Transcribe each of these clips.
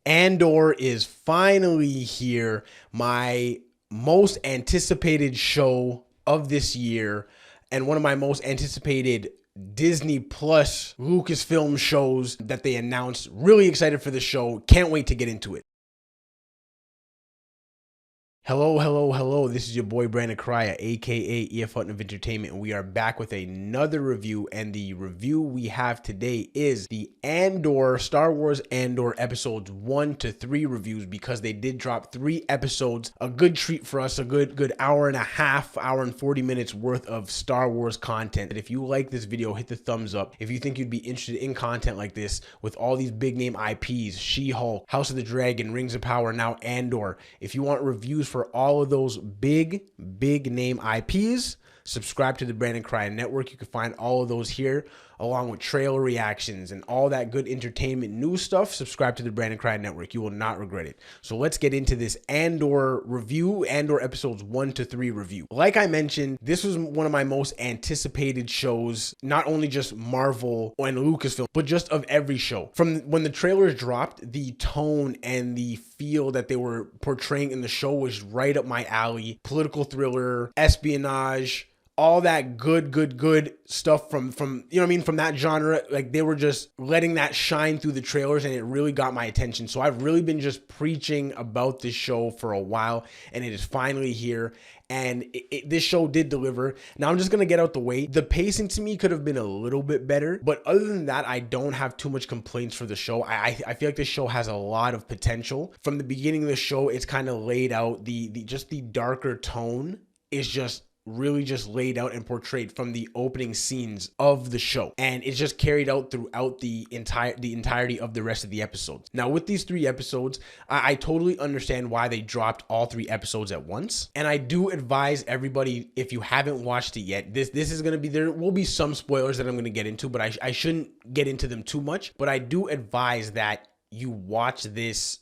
Andor is finally here, my most anticipated show of this year and one of my most anticipated Disney Plus Lucasfilm shows that they announced. Really excited for the show. Can't wait to get into it. Hello. This is your boy Brandon Cryer, aka EF Hutton of Entertainment, and we are back with another review. And the review we have today is the Andor, Star Wars Andor episodes 1 to 3 reviews, because they did drop 3 episodes. A good treat for us, a good hour and a half, hour and 40 minutes worth of Star Wars content. And if you like this video, hit the thumbs up. If you think you'd be interested in content like this with all these big name IPs, She-Hulk, House of the Dragon, Rings of Power, now Andor. If you want reviews for all of those big name IPs, subscribe to the Brandon Cryer Network. You can find all of those here, along with trailer reactions and all that good entertainment news stuff. Subscribe to the Brandon Cryer Network. You will not regret it. So let's get into this Andor review, Andor episodes 1 to 3 review. Like I mentioned, this was one of my most anticipated shows, not only just Marvel and Lucasfilm, but just of every show. From when the trailers dropped, the tone and the feel that they were portraying in the show was right up my alley. Political thriller, espionage, all that good stuff from you know what I mean, from that genre. Like, they were just letting that shine through the trailers, and it really got my attention. So I've really been just preaching about this show for a while, and it is finally here. And this show did deliver. Now I'm just gonna get out the way. The pacing to me could have been a little bit better, but other than that, I don't have too much complaints for the show. I feel like this show has a lot of potential. From the beginning of the show, it's kind of laid out. The darker tone is just really just laid out and portrayed from the opening scenes of the show, and it's just carried out throughout the entirety of the rest of the episodes. Now with these 3 episodes, I totally understand why they dropped all 3 episodes at once, and I do advise everybody, if you haven't watched it yet, this is going to be, there will be some spoilers that I'm going to get into, but I shouldn't get into them too much. But I do advise that you watch these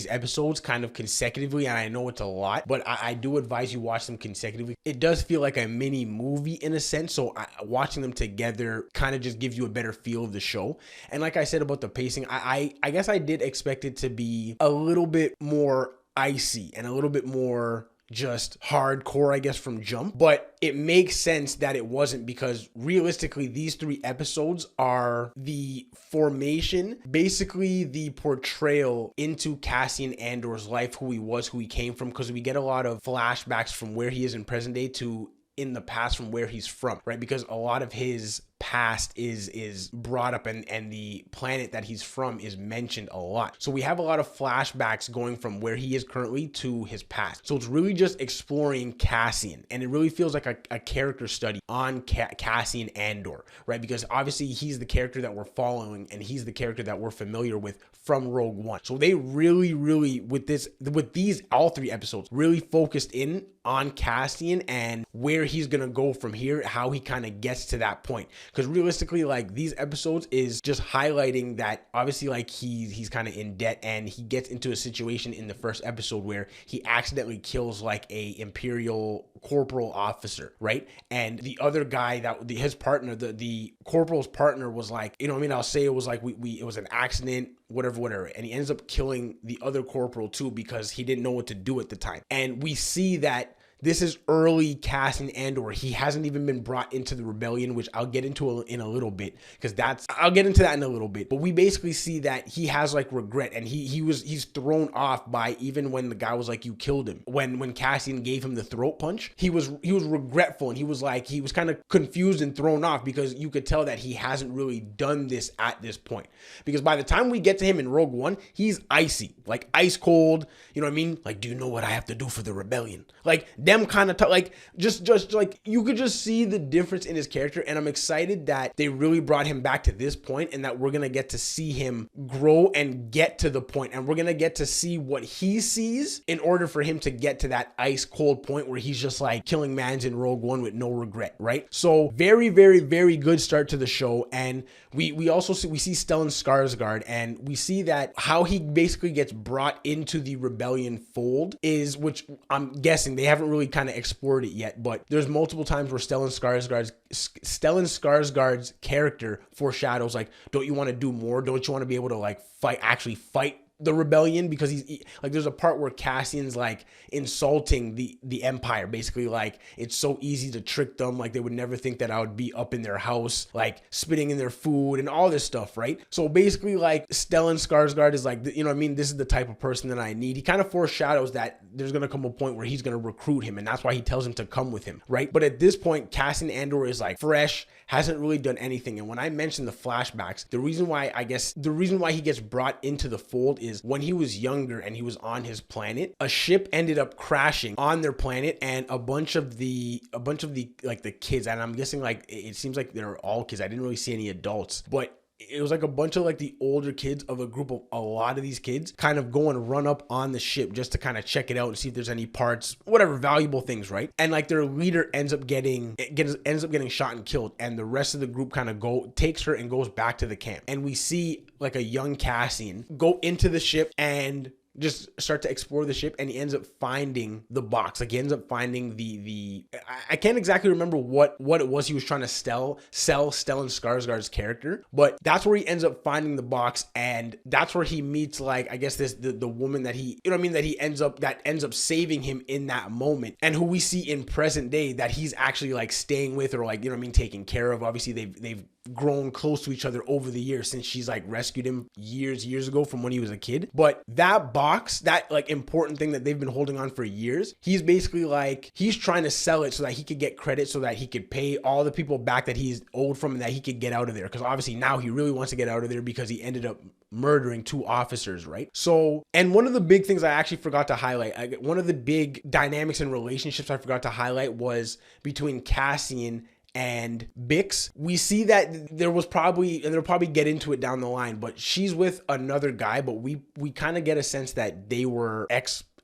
episodes kind of consecutively, and I know it's a lot, but I do advise you watch them consecutively. It does feel like a mini movie in a sense, so watching them together kind of just gives you a better feel of the show. And like I said about the pacing, I guess I did expect it to be a little bit more icy and a little bit more just hardcore, I guess, from jump, but it makes sense that it wasn't, because realistically these 3 episodes are the formation, basically the portrayal into Casian Andor's life, who he was, who he came from, because we get a lot of flashbacks from where he is in present day to in the past from where he's from, right? Because a lot of his past is brought up, and the planet that he's from is mentioned a lot. So we have a lot of flashbacks going from where he is currently to his past. So it's really just exploring Cassian, and it really feels like a character study on Casian Andor, right? Because obviously he's the character that we're following, and he's the character that we're familiar with from Rogue One. So they really with these all 3 episodes really focused in on Cassian and where he's gonna go from here, how he kind of gets to that point. Because realistically, like, these episodes is just highlighting that obviously, like, he's kind of in debt, and he gets into a situation in the first episode where he accidentally kills like a Imperial corporal officer, right? And the other guy, that his partner, the corporal's partner, was like, you know what I mean, I'll say it was like it was an accident, whatever, and he ends up killing the other corporal too, because he didn't know what to do at the time. And we see that this is early Cassian Andor. He hasn't even been brought into the rebellion, which I'll get into in a little bit, because I'll get into that in a little bit. But we basically see that he has like regret, and he's thrown off by, even when the guy was like, you killed him. When Cassian gave him the throat punch, he was regretful, and he was kind of confused and thrown off, because you could tell that he hasn't really done this at this point. Because by the time we get to him in Rogue One, he's icy, like ice cold. You know what I mean? Like, do you know what I have to do for the rebellion? Like, them kind of like just like, you could just see the difference in his character. And I'm excited that they really brought him back to this point, and that we're gonna get to see him grow and get to the point, and we're gonna get to see what he sees in order for him to get to that ice cold point where he's just like killing mans in Rogue One with no regret, right? So very good start to the show. And we also see Stellan Skarsgård, and we see that how he basically gets brought into the rebellion fold is, which I'm guessing they haven't really kind of explored it yet, but there's multiple times where Stellan Skarsgård's character foreshadows, like, don't you want to do more? Don't you want to be able to like actually fight the rebellion, because like, there's a part where Cassian's like insulting the Empire, basically like it's so easy to trick them, like they would never think that I would be up in their house, like spitting in their food and all this stuff, right? So basically like Stellan Skarsgård is like, you know what I mean, this is the type of person that I need. He kind of foreshadows that there's gonna come a point where he's gonna recruit him, and that's why he tells him to come with him, right? But at this point, Casian Andor is like fresh, hasn't really done anything. And when I mentioned the flashbacks, the reason why he gets brought into the fold is when he was younger and he was on his planet, a ship ended up crashing on their planet, and a bunch of the like the kids, and I'm guessing like it seems like they're all kids. I didn't really see any adults, but it was like a bunch of like the older kids of a group of a lot of these kids kind of go and run up on the ship just to kind of check it out and see if there's any parts, whatever, valuable things, right? And like their leader ends up getting shot and killed, and the rest of the group kind of takes her and goes back to the camp. And we see like a young Cassian go into the ship and just start to explore the ship, and he ends up finding the box. Like he ends up finding I can't exactly remember what it was he was trying to sell Stellan Skarsgård's character, but that's where he ends up finding the box, and that's where he meets like, I guess the woman that he, you know what I mean, that ends up saving him in that moment, and who we see in present day that he's actually like staying with, or like, you know what I mean, taking care of. Obviously they've grown close to each other over the years since she's like rescued him years ago from when he was a kid. But that box, that like important thing that they've been holding on for years, he's basically like, he's trying to sell it so that he could get credit, so that he could pay all the people back that he's owed from, and that he could get out of there. Because obviously now he really wants to get out of there because he ended up murdering 2 officers, right? So, and one of the big things I actually forgot to highlight, one of the big dynamics and relationships I forgot to highlight was between Cassian and Bix. We see that there was probably, and they'll probably get into it down the line, but she's with another guy, but we kind of get a sense that they were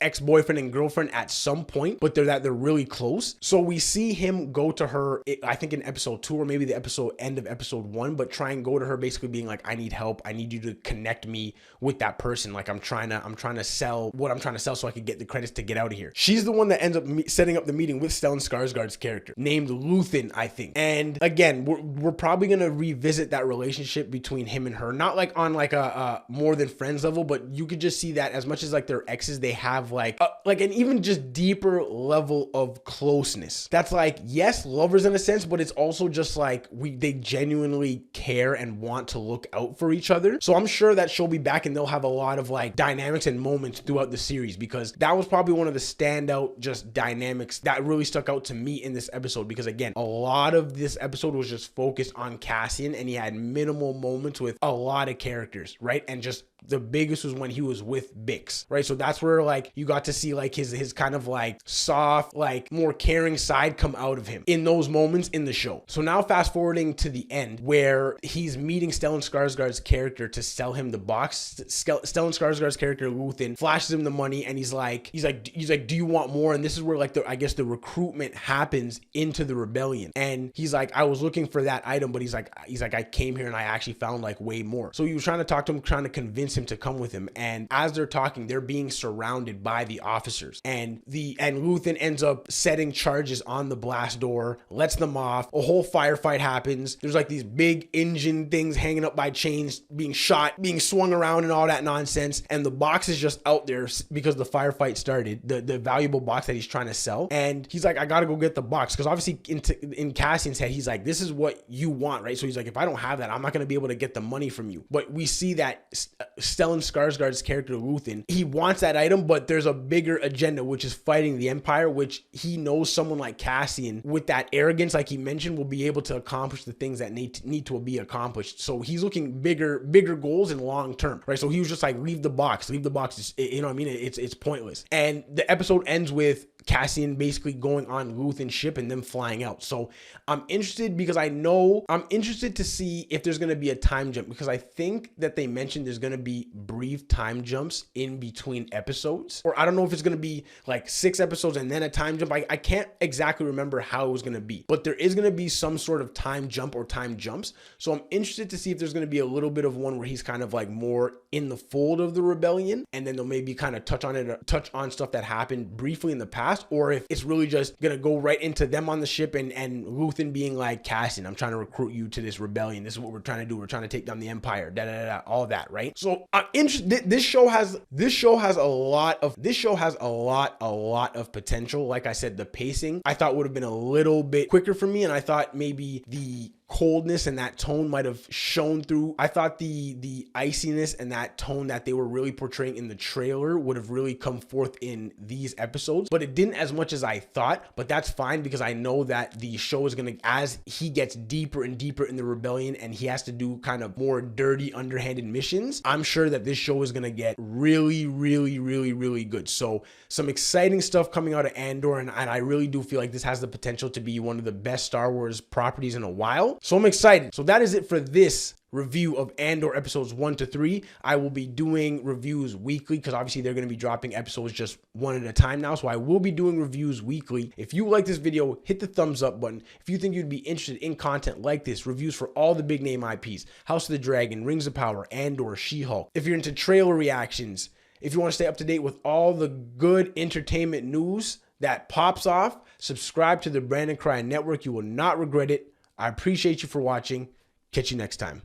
ex-boyfriend and girlfriend at some point, but they're really close. So we see him go to her, I think in episode 2 or maybe the end of episode 1, but try and go to her basically being like, I need help. I need you to connect me with that person. Like I'm trying to sell what I'm trying to sell so I can get the credits to get out of here. She's the one that ends up setting up the meeting with Stellan Skarsgård's character named Luthen, I think. And again, we're probably going to revisit that relationship between him and her, not like on like a more than friends level, but you could just see that as much as like they're exes, they have like an even just deeper level of closeness. That's like, yes, lovers in a sense, but it's also just like they genuinely care and want to look out for each other. So I'm sure that she'll be back and they'll have a lot of like dynamics and moments throughout the series, because that was probably one of the standout just dynamics that really stuck out to me in this episode. Because again, a lot of this episode was just focused on Cassian, and he had minimal moments with a lot of characters, right? And just the biggest was when he was with Bix, right? So that's where like you got to see like his kind of like soft, like more caring side come out of him in those moments in the show. So now fast forwarding to the end where he's meeting Stellan Skarsgård's character to sell him the box. Stellan Skarsgård's character Luthen flashes him the money, and he's like, do you want more? And this is where like I guess the recruitment happens into the rebellion. And he's like, I was looking for that item, but he's like I came here and I actually found like way more. So he was trying to talk to him, trying to convince him to come with him. And as they're talking, they're being surrounded by the officers, and Luthen ends up setting charges on the blast door, lets them off. A whole firefight happens. There's like these big engine things hanging up by chains, being shot, being swung around and all that nonsense. And the box is just out there because the firefight started, the valuable box that he's trying to sell. And he's like, I gotta go get the box, because obviously in Cassian's head, he's like, this is what you want, right? So he's like, if I don't have that, I'm not gonna be able to get the money from you. But we see that Stellan Skarsgård's character Luthen, he wants that item, but there's a bigger agenda, which is fighting the Empire, which he knows someone like Cassian with that arrogance, like he mentioned, will be able to accomplish the things that need to be accomplished. So he's looking bigger goals and long term, right? So he was just like, leave the box, you know what I mean? It's pointless. And the episode ends with Cassian basically going on Luthen's ship and them flying out. So I'm interested to see if there's going to be a time jump, because I think that they mentioned there's going to be brief time jumps in between episodes, or I don't know if it's going to be like 6 episodes and then a time jump. I can't exactly remember how it was going to be, but there is going to be some sort of time jump or time jumps. So I'm interested to see if there's going to be a little bit of one where he's kind of like more in the fold of the rebellion, and then they'll maybe kind of touch on stuff that happened briefly in the past. past, or if it's really just gonna go right into them on the ship and Luthen being like, Cassian, I'm trying to recruit you to this rebellion. This is what we're trying to do. We're trying to take down the Empire. All that, right? So I'm interested. This show has a lot of potential. Like I said, the pacing I thought would have been a little bit quicker for me, and I thought maybe the coldness and that tone might have shown through. I thought the iciness and that tone that they were really portraying in the trailer would have really come forth in these episodes, but it didn't as much as I thought. But that's fine, because I know that the show is gonna, as he gets deeper and deeper in the rebellion and he has to do kind of more dirty, underhanded missions, I'm sure that this show is gonna get really, really, really, really good. So some exciting stuff coming out of Andor, and I really do feel like this has the potential to be one of the best Star Wars properties in a while. So I'm excited. So that is it for this review of Andor episodes 1 to 3. I will be doing reviews weekly, because obviously they're going to be dropping episodes just one at a time now. So I will be doing reviews weekly. If you like this video, hit the thumbs up button. If you think you'd be interested in content like this, reviews for all the big name IPs, House of the Dragon, Rings of Power, Andor, She-Hulk. If you're into trailer reactions, if you want to stay up to date with all the good entertainment news that pops off, subscribe to the Brandon Cry Network. You will not regret it. I appreciate you for watching. Catch you next time.